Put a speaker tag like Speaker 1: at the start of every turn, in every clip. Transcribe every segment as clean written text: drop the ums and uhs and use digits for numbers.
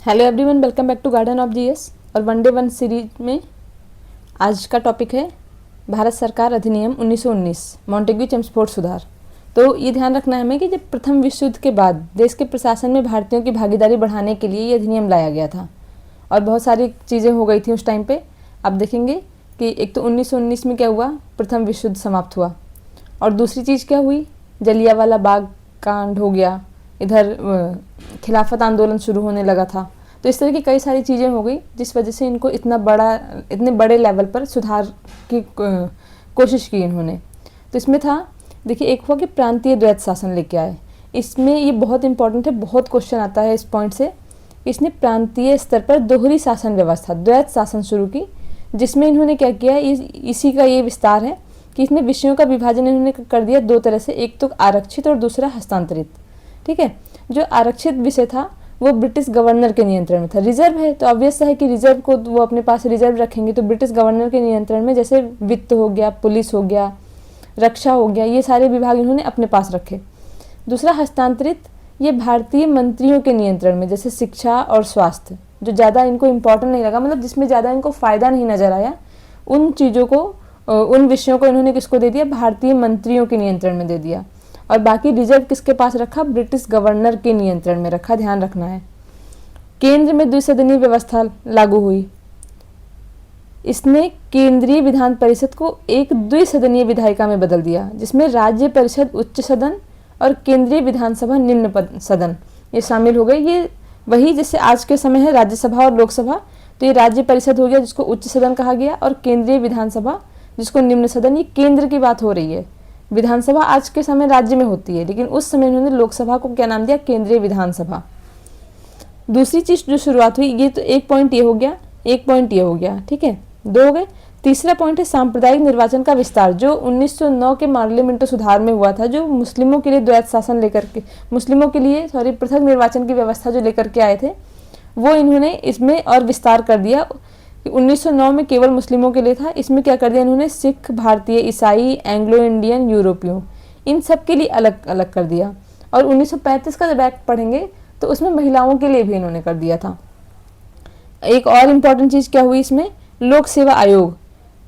Speaker 1: Hello everyone, welcome back to garden of GS. और one day one series में आज का टॉपिक है भारत सरकार अधिनियम 1919 मॉन्टेग्यू चेम्सफोर्ड सुधार। तो ये ध्यान रखना है हमें कि जब प्रथम विश्व युद्ध के बाद देश के प्रशासन में भारतीयों की भागीदारी बढ़ाने के लिए ये अधिनियम लाया गया था और बहुत सारी चीज़ें हो गई थी उस टाइम पे। आप देखेंगे कि एक तो 1919 में क्या हुआ, प्रथम विश्व युद्ध समाप्त हुआ, और दूसरी चीज़ क्या हुई, जलियांवाला बाग कांड हो गया, इधर खिलाफत आंदोलन शुरू होने लगा था। तो इस तरह की कई सारी चीज़ें हो गई जिस वजह से इनको इतने बड़े लेवल पर सुधार की कोशिश की इन्होंने। तो इसमें था, देखिए, एक हुआ कि प्रांतीय द्वैत शासन लेके आए। इसमें ये बहुत इंपॉर्टेंट है, बहुत क्वेश्चन आता है इस पॉइंट से। इसने प्रांतीय स्तर पर दोहरी शासन व्यवस्था, द्वैत शासन शुरू की, जिसमें इन्होंने क्या किया, इसी का ये विस्तार है कि इसने विषयों का विभाजन इन्होंने कर दिया दो तरह से, एक तो आरक्षित और दूसरा हस्तांतरित। ठीक है, जो आरक्षित विषय था वो ब्रिटिश गवर्नर के नियंत्रण में था। रिजर्व है तो ऑब्वियस है कि रिजर्व को वो अपने पास रिजर्व रखेंगे, तो ब्रिटिश गवर्नर के नियंत्रण में जैसे वित्त हो गया, पुलिस हो गया, रक्षा हो गया, ये सारे विभाग इन्होंने अपने पास रखे। दूसरा हस्तांतरित, ये भारतीय मंत्रियों के नियंत्रण में, जैसे शिक्षा और स्वास्थ्य, जो ज़्यादा इनको इम्पोर्टेंट नहीं लगा, मतलब जिसमें ज़्यादा इनको फ़ायदा नहीं नजर आया, उन चीज़ों को, उन विषयों को इन्होंने किसको दे दिया, भारतीय मंत्रियों के नियंत्रण में दे दिया। और बाकी रिजर्व किसके पास रखा, ब्रिटिश गवर्नर के नियंत्रण में रखा, ध्यान रखना है। केंद्र में द्विसदनीय व्यवस्था लागू हुई। इसने केंद्रीय विधान परिषद को एक द्विसदनीय विधायिका में बदल दिया, जिसमें राज्य परिषद उच्च सदन और केंद्रीय विधानसभा निम्न सदन ये शामिल हो गए। ये वही जैसे आज के समय है राज्यसभा और लोकसभा, तो ये राज्य परिषद हो गया जिसको उच्च सदन कहा गया, और केंद्रीय विधानसभा जिसको निम्न सदन। ये केंद्र की बात हो रही है। विधानसभा आज के समय राज्य में होती है, लेकिन उस समय इन्होंने लोकसभा को क्या नाम दिया, केंद्रीय विधानसभा। दूसरी चीज जो शुरुआत हुई, ये तो एक पॉइंट ये हो गया, एक पॉइंट ये हो गया, ठीक है, दो हो गए। तीसरा पॉइंट है सांप्रदायिक निर्वाचन का विस्तार, जो 1909 के पार्लियामेंट सुधार में हुआ था, जो मुस्लिमों के लिए द्वैत शासन लेकर के, मुस्लिमों के लिए पृथक निर्वाचन की व्यवस्था जो लेकर के आए थे, वो इन्होंने इसमें और विस्तार कर दिया। 1909 में केवल मुस्लिमों के लिए था, इसमें क्या कर दिया इन्होंने, सिख, भारतीय, ईसाई, एंग्लो इंडियन, यूरोपियों, इन सब के लिए अलग अलग कर दिया। और 1935 का जब एक्ट पढ़ेंगे तो उसमें महिलाओं के लिए भी इन्होंने कर दिया था। एक और इम्पॉर्टेंट चीज़ क्या हुई इसमें, लोक सेवा आयोग।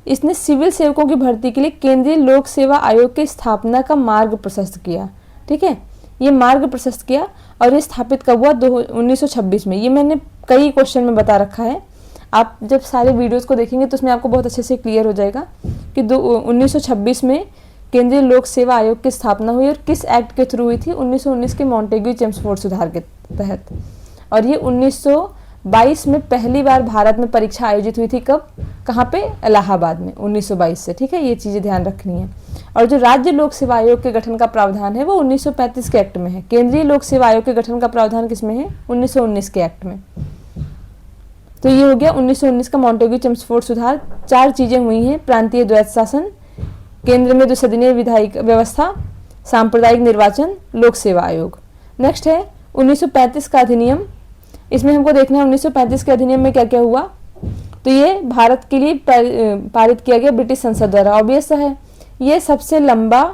Speaker 1: इसने सिविल सेवकों की भर्ती के लिए केंद्रीय लोक सेवा आयोग की स्थापना का मार्ग प्रशस्त किया। ठीक है, ये मार्ग प्रशस्त किया, और ये स्थापित कब हुआ, 1926 में। ये मैंने कई क्वेश्चन में बता रखा है, आप जब सारे वीडियोस को देखेंगे तो उसमें आपको बहुत अच्छे से क्लियर हो जाएगा कि 1926 में केंद्रीय लोक सेवा आयोग की स्थापना हुई, और किस एक्ट के थ्रू हुई थी, 1919 के मॉन्टेग्यू चेम्सफोर्ड सुधार के तहत। और ये 1922 में पहली बार भारत में परीक्षा आयोजित हुई थी, कब, कहाँ पे, इलाहाबाद में, 1922 से। ठीक है, ये चीज़ें ध्यान रखनी है। और जो राज्य लोक सेवा आयोग के गठन का प्रावधान है वो 1935 के एक्ट में है। केंद्रीय लोक सेवा आयोग के गठन का प्रावधान किसमें है, 1919 के एक्ट में। तो ये हो गया 1919 का मॉन्टेग्यू चेम्सफोर्ड सुधार। चार चीजें हुई हैं, प्रांतीय द्वैत शासन, केंद्र में द्विसदनीय विधायिका व्यवस्था, सांप्रदायिक निर्वाचन, लोक सेवा आयोग। नेक्स्ट है 1935 का अधिनियम। इसमें हमको देखना है 1935 के अधिनियम में क्या क्या हुआ। तो ये भारत के लिए पारित किया गया ब्रिटिश संसद द्वारा। ऑब्वियस है, ये सबसे लंबा,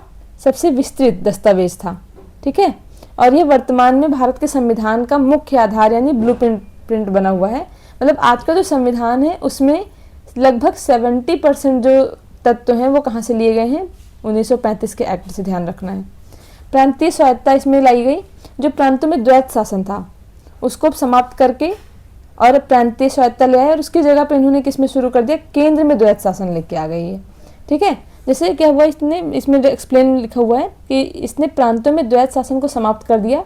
Speaker 1: सबसे विस्तृत दस्तावेज था। ठीक है, और ये वर्तमान में भारत के संविधान का मुख्य आधार यानी ब्लू प्रिंट बना हुआ है। मतलब आज का जो संविधान है उसमें लगभग 70% जो तत्व हैं वो कहाँ से लिए गए हैं, 1935 के एक्ट से, ध्यान रखना है। प्रांतीय स्वायत्तता इसमें लाई गई, जो प्रांतों में द्वैत शासन था उसको समाप्त करके और प्रांतीय स्वायत्तता ले आए, और उसकी जगह पे इन्होंने किसमें शुरू कर दिया, केंद्र में द्वैत शासन लेके आ गई है। ठीक है, जैसे क्या हुआ, इसमें एक्सप्लेन लिखा हुआ है कि इसने प्रांतों में द्वैत शासन को समाप्त कर दिया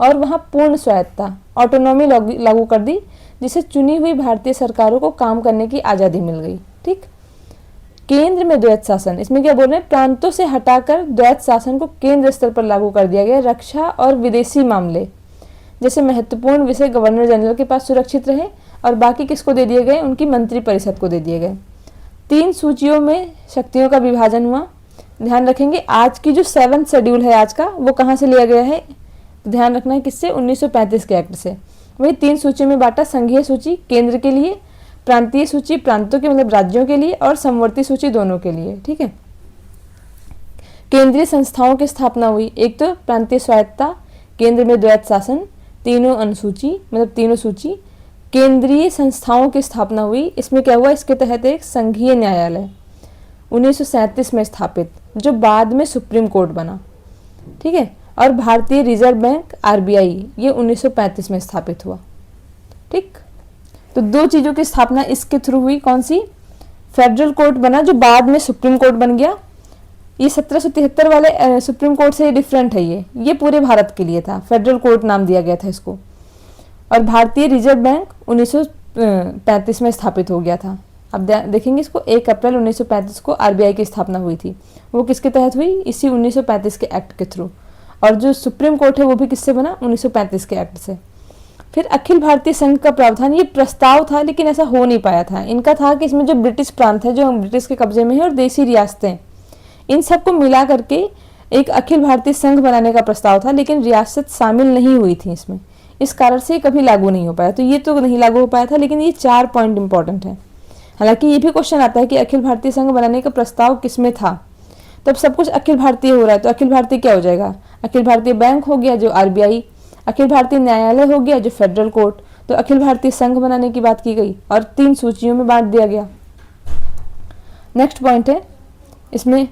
Speaker 1: और वहाँ पूर्ण स्वायत्तता, ऑटोनॉमी लागू कर दी, जिससे चुनी हुई भारतीय सरकारों को काम करने की आज़ादी मिल गई। ठीक, केंद्र में द्वैत शासन, इसमें क्या बोल रहे हैं, प्रांतों से हटाकर द्वैत शासन को केंद्र स्तर पर लागू कर दिया गया। रक्षा और विदेशी मामले जैसे महत्वपूर्ण विषय गवर्नर जनरल के पास सुरक्षित रहे, और बाकी किसको दे दिए गए, उनकी मंत्री परिषद को दे दिए गए। 3 सूचियों में शक्तियों का विभाजन हुआ। ध्यान रखेंगे आज की जो 7th शेड्यूल है आज का, वो कहाँ से लिया गया है, ध्यान रखना है, किससे, 1935 के एक्ट से। वही 3 सूचियों में बांटा, संघीय सूची केंद्र के लिए, प्रांतीय सूची प्रांतों के मतलब राज्यों के लिए, और समवर्ती सूची दोनों के लिए। ठीक है, केंद्रीय संस्थाओं की स्थापना हुई, एक तो प्रांतीय स्वायत्तता, केंद्र में द्वैत शासन, तीनों अनुसूची मतलब तीनों सूची, केंद्रीय संस्थाओं की स्थापना हुई। इसमें क्या हुआ, इसके तहत एक संघीय न्यायालय 1937 में स्थापित, जो बाद में सुप्रीम कोर्ट बना। ठीक है, और भारतीय रिजर्व बैंक आरबीआई ये 1935 में स्थापित हुआ। ठीक, तो दो चीज़ों की स्थापना इसके थ्रू हुई। कौन सी? फेडरल कोर्ट बना जो बाद में सुप्रीम कोर्ट बन गया। ये 1773 वाले सुप्रीम कोर्ट से डिफरेंट है। ये पूरे भारत के लिए था, फेडरल कोर्ट नाम दिया गया था इसको। और भारतीय रिजर्व बैंक 1935 में स्थापित हो गया था। अब देखेंगे इसको, 1 अप्रैल 1935 को आरबीआई की स्थापना हुई थी। वो किसके तहत हुई? इसी 1935 के एक्ट के थ्रू। और जो सुप्रीम कोर्ट है वो भी किससे बना? 1935 के एक्ट से। फिर अखिल भारतीय संघ का प्रावधान, ये प्रस्ताव था लेकिन ऐसा हो नहीं पाया था। इनका था कि इसमें जो ब्रिटिश प्रांत है, जो ब्रिटिश के कब्जे में है, और देसी रियासतें, इन सबको मिला करके एक अखिल भारतीय संघ बनाने का प्रस्ताव था, लेकिन रियासत शामिल नहीं हुई थी इसमें। इस कारण से कभी लागू नहीं हो पाया। तो ये तो नहीं लागू हो पाया था, लेकिन ये 4 पॉइंट इंपॉर्टेंट है। हालांकि ये भी क्वेश्चन आता है कि अखिल भारतीय संघ बनाने का प्रस्ताव किसमें था। तब सब कुछ अखिल भारतीय हो रहा है, तो अखिल भारतीय क्या हो जाएगा? अखिल भारतीय बैंक हो गया जो आरबीआई, अखिल भारतीय न्यायालय हो गया जो फेडरल कोर्ट, तो अखिल भारतीय संघ बनाने की बात की गई और 3 सूचियों में बांट दिया गया। नेक्स्ट पॉइंट है, इसमें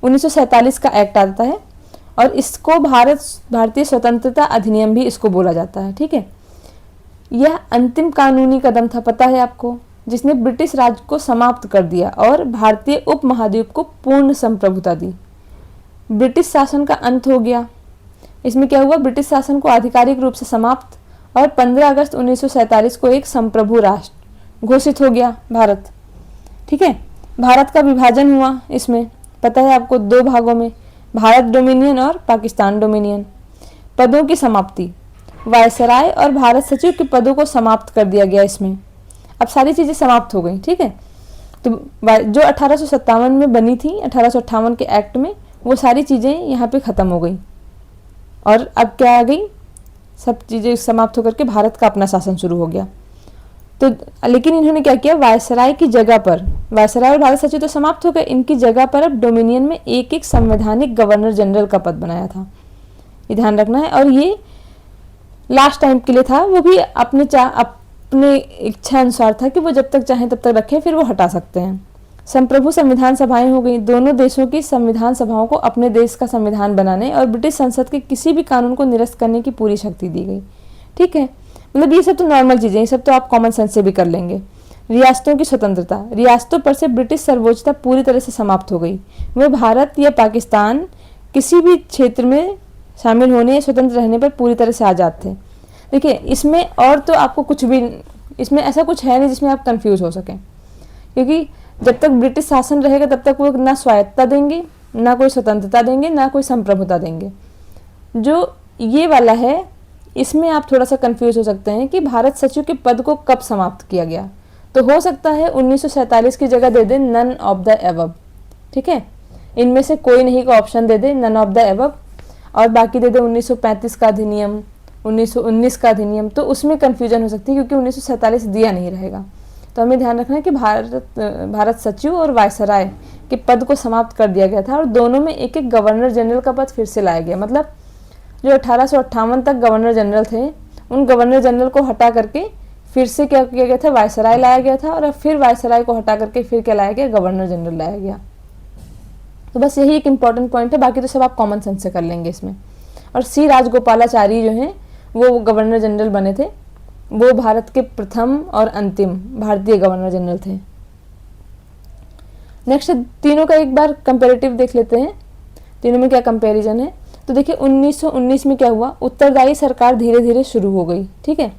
Speaker 1: 1947 का एक्ट आता है और इसको भारतीय स्वतंत्रता अधिनियम भी इसको बोला जाता है। ठीक है, यह अंतिम कानूनी कदम था, पता है आपको, जिसने ब्रिटिश राज को समाप्त कर दिया और भारतीय उपमहाद्वीप को पूर्ण संप्रभुता दी। ब्रिटिश शासन का अंत हो गया। इसमें क्या हुआ? ब्रिटिश शासन को आधिकारिक रूप से समाप्त, और 15 अगस्त 1947 को एक संप्रभु राष्ट्र घोषित हो गया भारत। ठीक है, भारत का विभाजन हुआ। इसमें पता है आपको 2 भागों में, भारत डोमिनियन और पाकिस्तान डोमिनियन। पदों की समाप्ति, वायसराय और भारत सचिव के पदों को समाप्त कर दिया गया। इसमें अब सारी चीज़ें समाप्त हो गई। ठीक है, तो जो 1857 में बनी थी, 1858 के एक्ट में, वो सारी चीज़ें यहाँ पे ख़त्म हो गई और अब क्या आ गई? सब चीज़ें समाप्त होकर के भारत का अपना शासन शुरू हो गया। तो लेकिन इन्होंने क्या किया? वायसराय की जगह पर, वायसराय और भारत सचिव तो समाप्त हो गए, इनकी जगह पर अब डोमिनियन में एक संवैधानिक गवर्नर जनरल का पद बनाया था। ये ध्यान रखना है। और ये लास्ट टाइम के लिए था, वो भी अपने इच्छा अनुसार था कि वो जब तक चाहें तब तक रखें, फिर वो हटा सकते हैं। संप्रभु संविधान सभाएं हो गई। दोनों देशों की संविधान सभाओं को अपने देश का संविधान बनाने और ब्रिटिश संसद के किसी भी कानून को निरस्त करने की पूरी शक्ति दी गई। ठीक है, मतलब ये सब तो नॉर्मल चीज़ें, ये सब तो आप कॉमन सेंस से भी कर लेंगे। रियासतों की स्वतंत्रता, रियासतों पर से ब्रिटिश सर्वोच्चता पूरी तरह से समाप्त हो गई। वे भारत या पाकिस्तान किसी भी क्षेत्र में शामिल होने या स्वतंत्र रहने पर पूरी तरह से आज़ाद थे। देखिए, इसमें और तो आपको कुछ भी, इसमें ऐसा कुछ है नहीं जिसमें आप कंफ्यूज हो सकें, क्योंकि जब तक ब्रिटिश शासन रहेगा तब तक वो ना स्वायत्तता देंगे, ना कोई स्वतंत्रता देंगे, ना कोई संप्रभुता देंगे। जो ये वाला है, इसमें आप थोड़ा सा कंफ्यूज हो सकते हैं कि भारत सचिव के पद को कब समाप्त किया गया। तो हो सकता है 1947 की जगह दे दे नन ऑफ द एबव। ठीक है, इनमें से कोई नहीं का ऑप्शन दे दे नन ऑफ द एबव, और बाकी दे दे 1935 का अधिनियम, 1919 का अधिनियम। तो उसमें कन्फ्यूजन हो सकती है क्योंकि 1947 दिया नहीं रहेगा। तो हमें ध्यान रखना है कि भारत सचिव और वायसराय के पद को समाप्त कर दिया गया था और दोनों में एक एक गवर्नर जनरल का पद फिर से लाया गया। मतलब जो 1858 तक गवर्नर जनरल थे, उन गवर्नर जनरल को हटा करके फिर से क्या किया गया था? वायसराय लाया गया था, और अब फिर वायसराय को हटा करके फिर क्या लाया गया? गवर्नर जनरल लाया गया। तो बस यही एक इम्पॉर्टेंट पॉइंट है, बाकी तो सब आप कॉमन सेंस से कर लेंगे इसमें। और सी राजगोपालाचारी जो हैं वो गवर्नर जनरल बने थे, वो भारत के प्रथम और अंतिम भारतीय गवर्नर जनरल थे। नेक्स्ट, तीनों का एक बार कंपैरेटिव देख लेते हैं, तीनों में क्या कंपैरिजन है। तो देखिए 1919 में क्या हुआ? उत्तरदायी सरकार धीरे धीरे शुरू हो गई। ठीक है,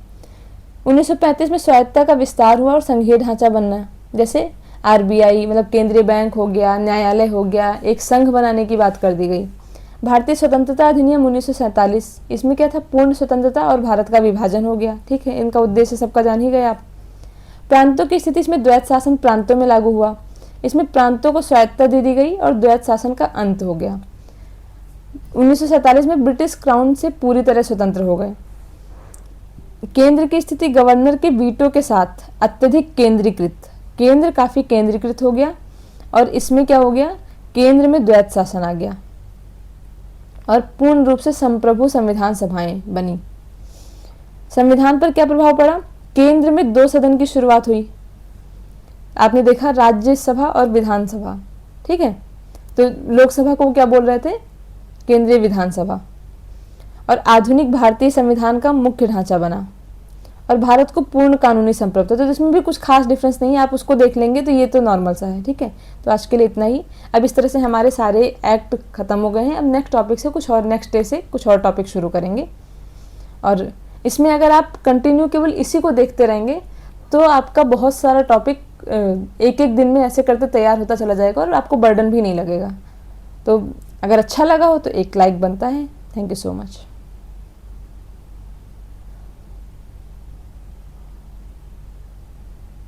Speaker 1: 1935 में स्वायत्तता का विस्तार हुआ और संघीय ढांचा बनना, जैसे आरबीआई मतलब केंद्रीय बैंक हो गया, न्यायालय हो गया, एक संघ बनाने की बात कर दी गई। भारतीय स्वतंत्रता अधिनियम 1947, इसमें क्या था? पूर्ण स्वतंत्रता और भारत का विभाजन हो गया। ठीक है, इनका उद्देश्य सबका जान ही गए आप। प्रांतों की स्थिति, इसमें द्वैत शासन प्रांतों में लागू हुआ, इसमें प्रांतों को स्वायत्तता दे दी गई और द्वैत शासन का अंत हो गया। 1947 में ब्रिटिश क्राउन से पूरी तरह स्वतंत्र हो गए। केंद्र की स्थिति गवर्नर के वीटो के साथ अत्यधिक केंद्रीकृत, केंद्र काफी केंद्रीकृत हो गया और इसमें क्या हो गया? केंद्र में द्वैत शासन आ गया और पूर्ण रूप से संप्रभु संविधान सभाएं बनी। संविधान पर क्या प्रभाव पड़ा? केंद्र में 2 सदन की शुरुआत हुई। आपने देखा राज्यसभा और विधानसभा, ठीक है। तो लोकसभा को क्या बोल रहे थे, केंद्रीय विधानसभा। और आधुनिक भारतीय संविधान का मुख्य ढांचा बना और भारत को पूर्ण कानूनी संप्रभुत्व। तो इसमें भी कुछ खास डिफरेंस नहीं है, आप उसको देख लेंगे तो ये तो नॉर्मल सा है, ठीक है। तो आज के लिए इतना ही। अब इस तरह से हमारे सारे एक्ट खत्म हो गए हैं। अब नेक्स्ट टॉपिक से कुछ और, नेक्स्ट डे से कुछ और टॉपिक शुरू करेंगे। और इसमें अगर आप कंटिन्यू केवल इसी को देखते रहेंगे तो आपका बहुत सारा टॉपिक एक एक दिन में ऐसे करते तैयार होता चला जाएगा और आपको बर्डन भी नहीं लगेगा। तो अगर अच्छा लगा हो तो एक लाइक बनता है। Thank you so much.